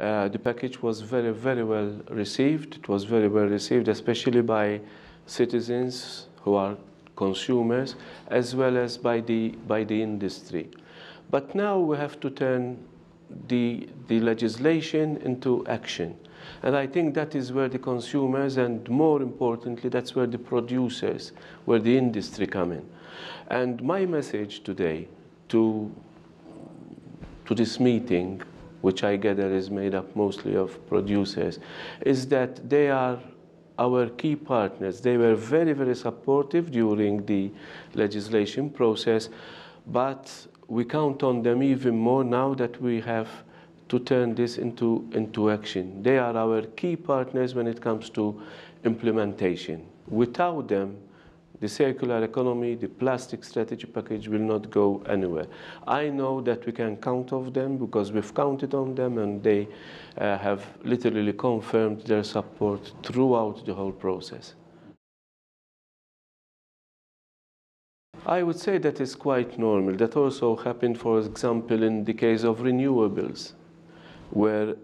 The package was very, very well received. It was very well received, especially by citizens who are consumers, as well as by the industry. But now we have to turn the legislation into action. And I think that is where the consumers, and more importantly, that's where the producers, where the industry come in. And my message today to this meeting, which I gather is made up mostly of producers, is that they are our key partners. They were very, very supportive during the legislation process, but we count on them even more now that we have to turn this into action. They are our key partners when it comes to implementation. Without them, the circular economy, the plastic strategy package will not go anywhere. I know that we can count on them because we've counted on them, and they have literally confirmed their support throughout the whole process. I would say that is quite normal. That also happened, for example, in the case of renewables, where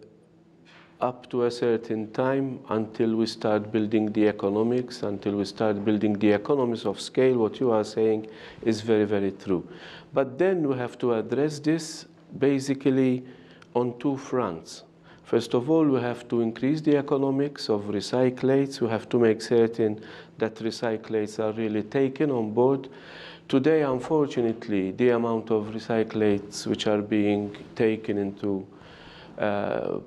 up to a certain time, until we start building the economics, until we start building the economies of scale, what you are saying is very, very true. But then we have to address this basically on two fronts. First of all, we have to increase the economics of recyclates. We have to make certain that recyclates are really taken on board. Today, unfortunately, the amount of recyclates which are being taken into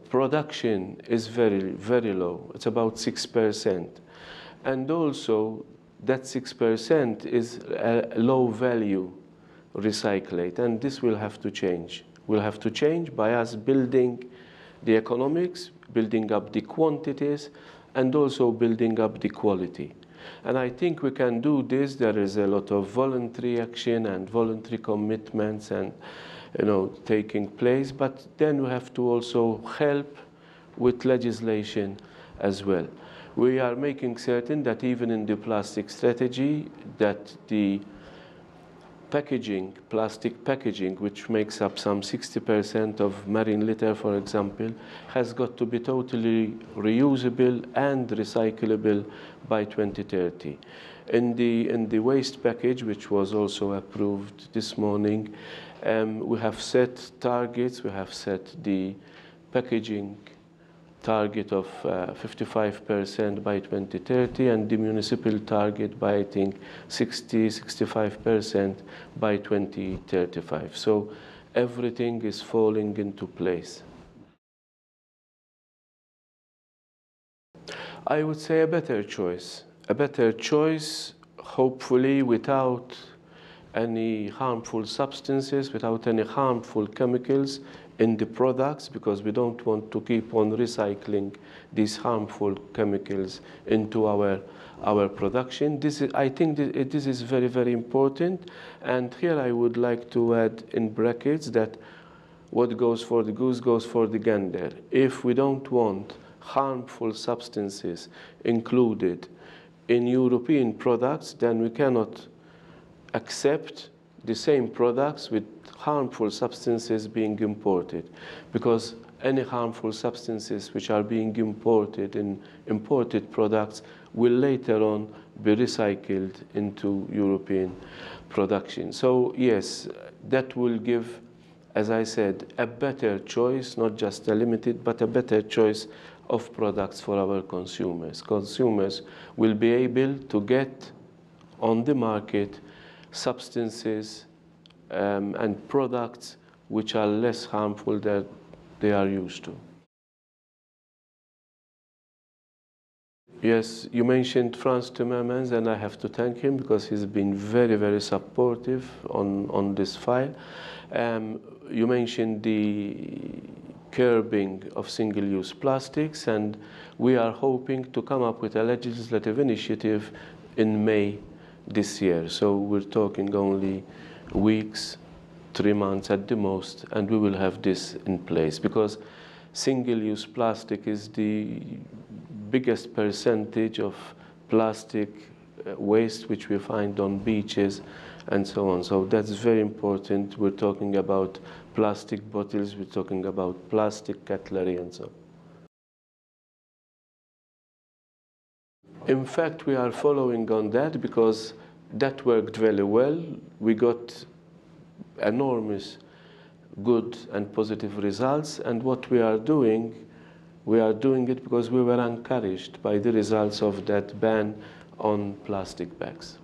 production is very, very low. It's about 6%. And also, that 6% is a low value recyclate, and this will have to change. We'll have to change by us building the economics, building up the quantities, and also building up the quality. And I think we can do this. There is a lot of voluntary action and voluntary commitments and taking place, but then we have to also help with legislation as well. We are making certain that even in the plastic strategy, that the packaging, plastic packaging, which makes up some 60% of marine litter, for example, has got to be totally reusable and recyclable by 2030. In the waste package, which was also approved this morning, we have set targets. We have set the packaging target of 55% by 2030, and the municipal target by, I think, 65% by 2035. So everything is falling into place. I would say a better choice, hopefully without any harmful substances, without any harmful chemicals in the products, because we don't want to keep on recycling these harmful chemicals into our production. I think this is very, very important. And here I would like to add in brackets that what goes for the goose goes for the gander. If we don't want harmful substances included in European products, then we cannot accept the same products with harmful substances being imported, because any harmful substances which are being imported in imported products will later on be recycled into European production. So yes, that will give, as I said, a better choice, not just a limited, but a better choice of products for our consumers. Consumers will be able to get on the market substances and products which are less harmful than they are used to. Yes, you mentioned Frans Timmermans, and I have to thank him because he's been very, very supportive on this file. You mentioned the curbing of single-use plastics, and we are hoping to come up with a legislative initiative in May this year. So we're talking only weeks, 3 months at the most, and we will have this in place, because single-use plastic is the biggest percentage of plastic waste which we find on beaches and so on. So that's very important. We're talking about plastic bottles, we're talking about plastic cutlery and so on. In fact, we are following on that because that worked very well. We got enormous good and positive results, and what we are doing it because we were encouraged by the results of that ban on plastic bags.